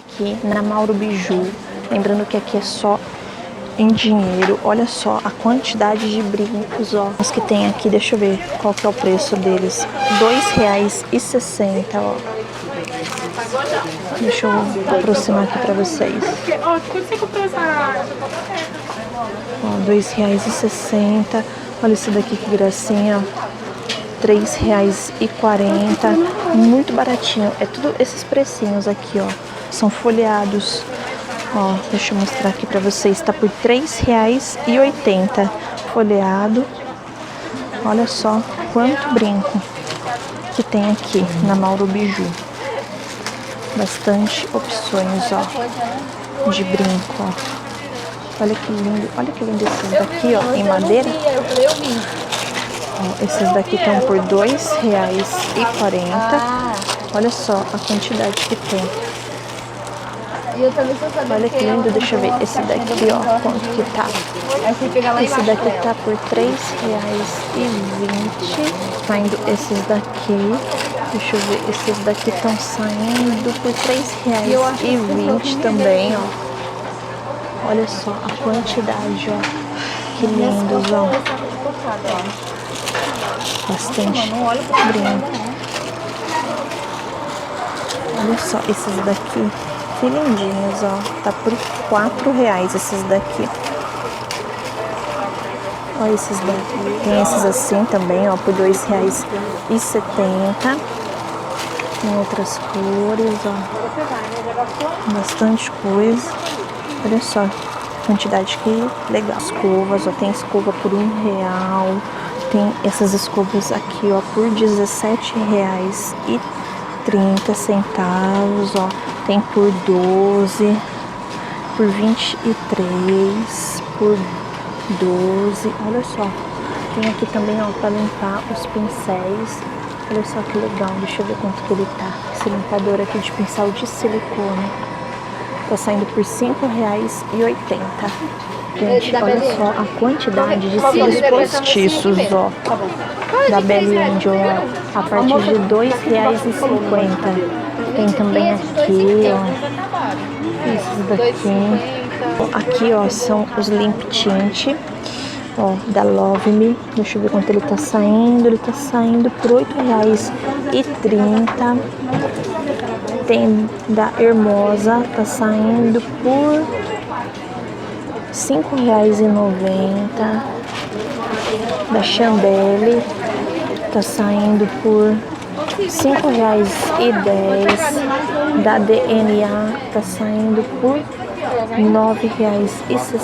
Aqui na Mauro Biju, lembrando que aqui é só em dinheiro. Olha só a quantidade de brincos, ó. Os que tem aqui, deixa eu ver qual que é o preço deles. R$2,60, ó. Deixa eu aproximar aqui pra vocês. Ó, R$2,60. Olha esse daqui que gracinha, ó. R$3,40. Muito baratinho. É tudo esses precinhos aqui, ó. São folheados. Ó, deixa eu mostrar aqui pra vocês. Tá por R$3,80. Folheado. Olha só quanto brinco que tem aqui na Mauro Biju. Bastante opções, ó, de brinco, ó. Olha que lindo esses daqui, ó, em madeira. Ó, esses daqui estão por R$2,40. Olha só a quantidade que tem. Olha que lindo, deixa eu ver. Esse daqui, ó, quanto que tá? Esse daqui tá por R$3,20. Saindo esses daqui. Deixa eu ver, esses daqui estão saindo por R$3,20 também, ó. Olha só a quantidade, ó. Que lindos, ó. Bastante brinco. Olha só esses daqui. Que lindinhos, ó. Tá por R$4 esses daqui. Olha esses daqui. Tem esses assim também, ó, por R$2,70. Tem outras cores, ó. Bastante coisa. Olha só a quantidade que legal. Escovas, ó. Tem escova por R$1. Tem essas escovas aqui, ó, por R$17,30, ó. Tem por 12, por 23, por 12. Olha só. Tem aqui também, ó, para limpar os pincéis. Olha só que legal. Deixa eu ver quanto que ele tá. Esse limpador aqui de pincel de silicone. Tá saindo por R$5,80. Gente, olha só a quantidade de cílios postiços, ó. Da Belly Angel, ó. A partir de R$2,50. Tem também aqui, ó. Esses daqui. Aqui, ó, são os Limp Tint, ó, da Love Me. Deixa eu ver quanto ele tá saindo. Ele tá saindo por R$8,30. Tem da Hermosa, tá saindo por R$5,90. Da Chandelle tá saindo por R$5,10. Da DNA tá saindo por R$9,60.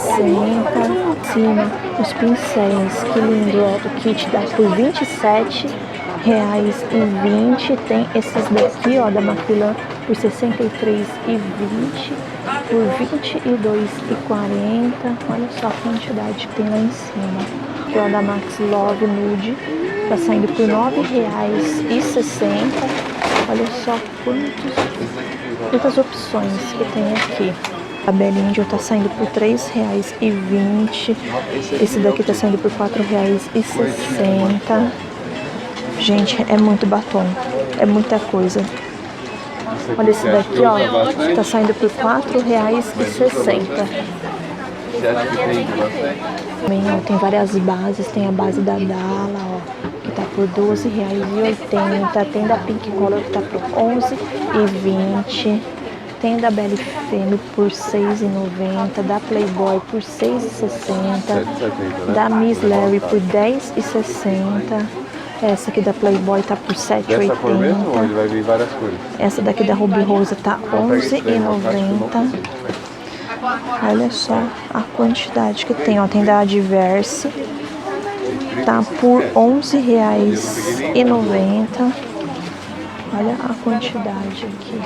Cima, os pincéis, que lindo, ó. O kit dá por R$27,20. Tem esses daqui, ó, da Macrylan por R$63,20. Por R$22,40. Olha só a quantidade que tem lá em cima. O da Max Love Nude tá saindo por R$9,60. Olha só quantas opções que tem aqui. A Belly Angel tá saindo por R$3,20. Esse daqui tá saindo por R$4,60. Gente, é muito batom. É muita coisa. Olha esse daqui, ó. Tá saindo por R$4,60. Também, ó, tem várias bases. Tem a base da Dala, ó, que tá por R$12,80. Tem da Pink Color que tá por R$11,20. Tem da Belly Femme por R$6,90. Da Playboy por R$6,60. Da Miss Larry por R$10,60. Essa aqui da Playboy tá por R$7,80. Essa daqui da Ruby Rosa tá R$11,90. Olha só a quantidade que tem, ó. Tem da Adverse, tá por R$11,90. Olha a quantidade aqui.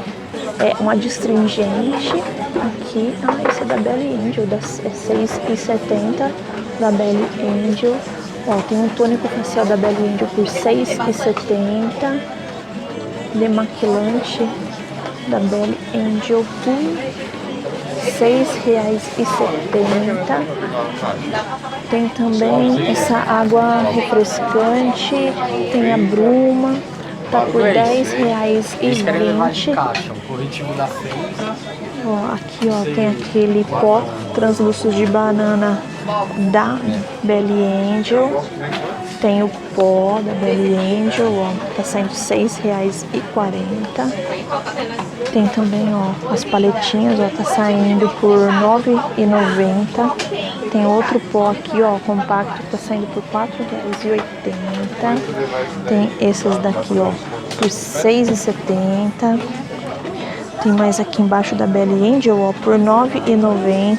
É um adstringente aqui. Ah, esse é da Belly Angel, é R$6,70 da Belly Angel. Ó, tem um tônico facial da Belly Angel por R$6,70. Demaquilante da Belly Angel por R$6,70. Tem também essa água refrescante, tem a bruma tá por R$10,20. Ó, aqui ó, tem aquele pó translúcido de banana da Belly Angel. Tem o pó da Belly Angel, ó, tá saindo R$6,40. Tem também, ó, as paletinhas, ó, tá saindo por R$9,90. Tem outro pó aqui, ó, compacto, que tá saindo por R$4,80. Tem esses daqui, ó, por R$6,70. Tem mais aqui embaixo da Belly Angel, ó, por R$9,90.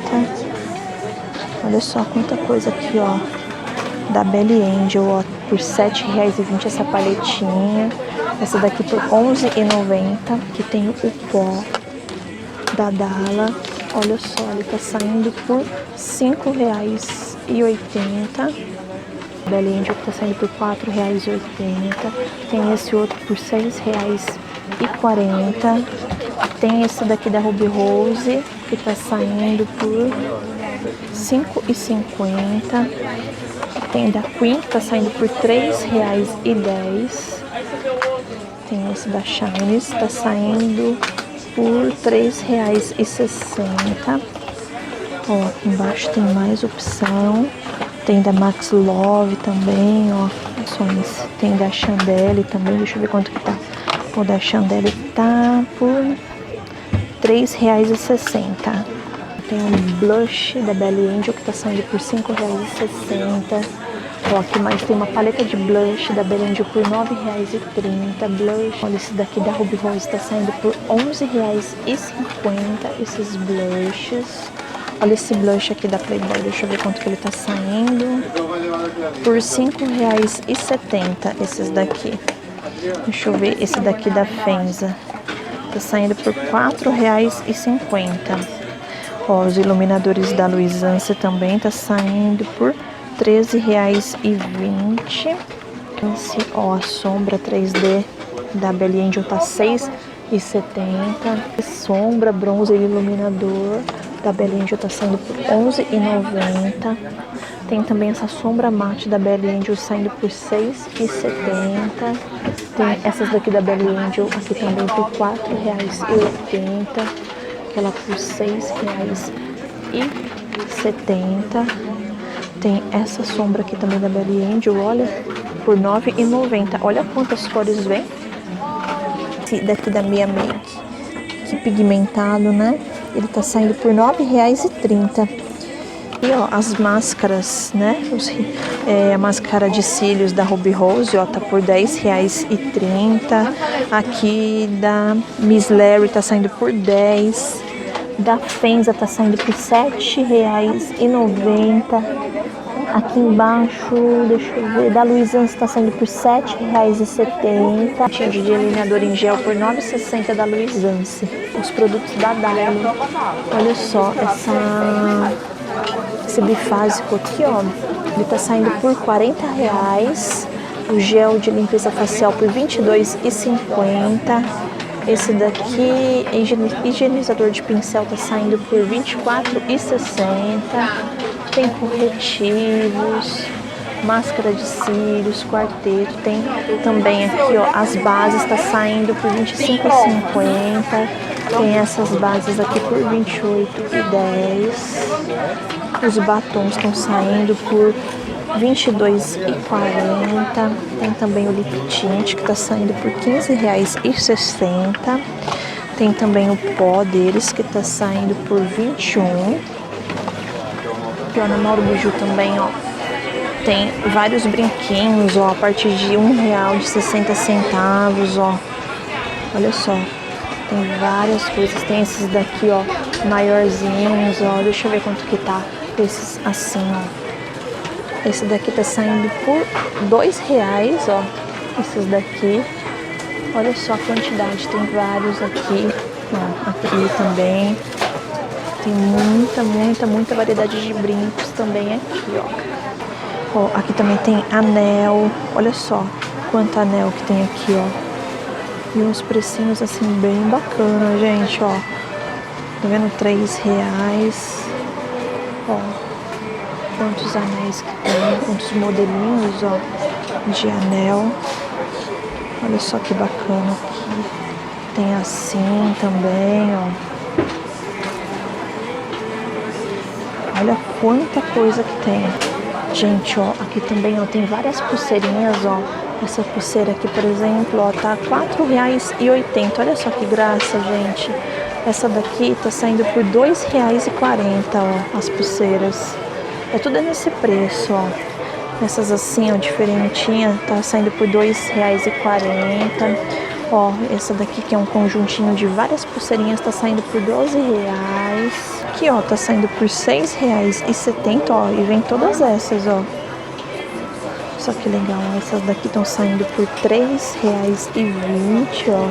Olha só quanta coisa aqui, ó, da Belly Angel, ó, por R$7,20 essa paletinha. Essa daqui por R$11,90. Aqui tem o pó da Dala. Olha só, ele tá saindo por R$5,80. Belly Angel que tá saindo por R$4,80. Tem esse outro por R$6,40. Tem esse daqui da Ruby Rose que tá saindo por R$5,50. Tem da Queen que tá saindo por R$3,10. Tem esse da Shines, tá saindo por R$3,60. Ó, aqui embaixo tem mais opção. Tem da Max Love também, ó. Opções. Tem da Chandelle também, deixa eu ver quanto que tá. O da Chandelle tá por R$3,60. Tem um blush da Belly Angel que tá saindo por R$5,60. Ó, aqui mais tem uma paleta de blush da Belly Angel por R$9,30. Blush, olha esse daqui da Ruby Rose tá saindo por R$11,50. Esses blushes. Olha esse blush aqui da Playboy, deixa eu ver quanto que ele tá saindo. Por R$5,70 esses daqui. Deixa eu ver esse daqui da Fenza. Tá saindo por R$4,50. Ó, os iluminadores da Luisance também tá saindo por R$13,20. Ó, a sombra 3D da Belly Angel tá R$6,70. Sombra bronze iluminador da Belly Angel tá saindo por R$11,90. Tem também essa sombra mate da Belly Angel saindo por R$6,70. Tem essas daqui da Belly Angel aqui também por R$4,80. Aquela por R$6,70. Tem essa sombra aqui também da Belly Angel, olha, por R$9,90. Olha quantas cores vem. Esse daqui da Mia Make, que pigmentado, né? Ele tá saindo por R$9,30. E ó, as máscaras, né? A máscara de cílios da Ruby Rose, ó, tá por R$10,30. Aqui da Miss Larry tá saindo por R$10. Da Fenza tá saindo por R$7,90. Aqui embaixo, deixa eu ver, da Luisance tá saindo por R$7,70. Tinha de delineador em gel por R$9,60 da Luisance. Os produtos da Dala. Olha só, esse bifásico aqui, ó, ele tá saindo por R$40. O gel de limpeza facial por R$22,50. Esse daqui, higienizador de pincel, tá saindo por R$24,60. Tem corretivos, máscara de cílios, quarteto. Tem também aqui, ó, as bases, tá saindo por R$25,50. Tem essas bases aqui por R$28,10. Os batons estão saindo por R$22,40. Tem também o lip tint que tá saindo por R$15,60. Tem também o pó deles que tá saindo por R$21. Aqui, ó, na Mauro Biju também, ó, tem vários brinquinhos, ó, a partir de R$1 de 60 centavos, ó. Olha só, tem várias coisas. Tem esses daqui, ó, maiorzinhos, ó. Deixa eu ver quanto que tá. Esses assim, ó. Esse daqui tá saindo por R$2, ó. Esses daqui. Olha só a quantidade, tem vários aqui, ó, aqui também. Tem muita variedade de brincos também aqui, ó. Ó, aqui também tem anel. Olha só quanto anel que tem aqui, ó. E uns precinhos assim bem bacana, gente, ó. Tá vendo? R$3. Ó, quantos anéis que tem, quantos modelinhos, ó, de anel. Olha só que bacana aqui. Tem assim também, ó. Olha quanta coisa que tem. Gente, ó, aqui também, ó, tem várias pulseirinhas, ó. Essa pulseira aqui, por exemplo, ó, tá R$4,80. Olha só que graça, gente. Essa daqui tá saindo por R$2,40, ó, as pulseiras. É tudo nesse preço, ó. Essas assim, ó, diferentinha, tá saindo por R$2,40. Ó, essa daqui que é um conjuntinho de várias pulseirinhas, tá saindo por R$12. Aqui, ó, tá saindo por R$6,70, ó, e vem todas essas, ó. Só que legal, essas daqui estão saindo por R$3,20, ó.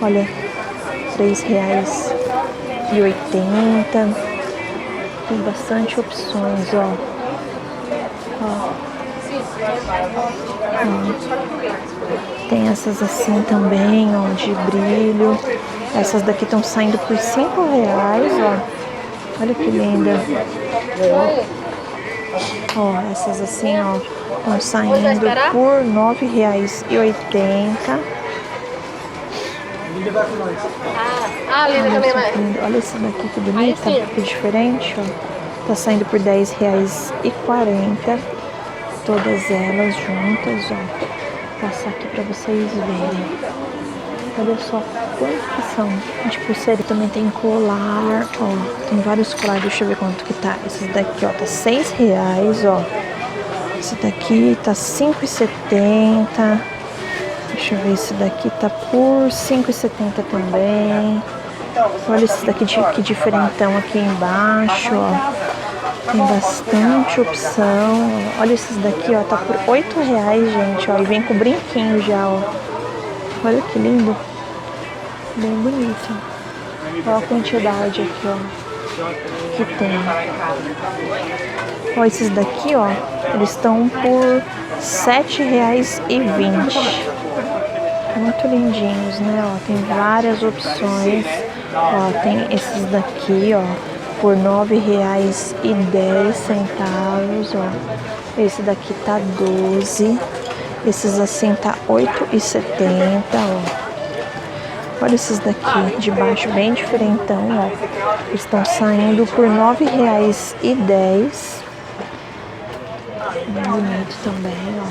Olha, R$3,80. Tem bastante opções, ó. Ó. Tem essas assim também, ó, de brilho. Essas daqui estão saindo por R$5, ó. Olha que linda. Ó, essas assim, ó, estão saindo por R$9,80. Linda também, mãe. Olha essa daqui que bonita, que diferente, ó. Tá saindo por R$10,40. Todas elas juntas, ó. Vou passar aqui pra vocês verem. Olha só quanto que são de pulseira. Também tem colar, ó. Tem vários colares, deixa eu ver quanto que tá. Esse daqui, ó, tá R$6, ó. Esse daqui tá R$5,70. Deixa eu ver, esse daqui tá por R$5,70 também. Olha esse daqui, que diferentão aqui embaixo, ó. Tem bastante opção. Olha esses daqui, ó, tá por R$8, gente, ó. E vem com brinquinho já, ó. Olha que lindo. Bem bonito. Olha a quantidade aqui, ó, que tem. Ó, esses daqui, ó, eles estão por R$7,20. Muito lindinhos, né? Ó, tem várias opções. Ó, tem esses daqui, ó, por R$9,10, ó. Esse daqui tá 12. Esses assim tá R$8,70, ó. Olha esses daqui de baixo, bem diferentão, ó. Estão saindo por R$9,10. Bem bonito também, ó.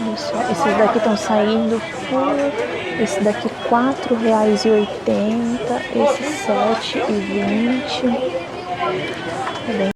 Olha só, esses daqui estão saindo por... Esse daqui R$4,80. Esse R$7,20.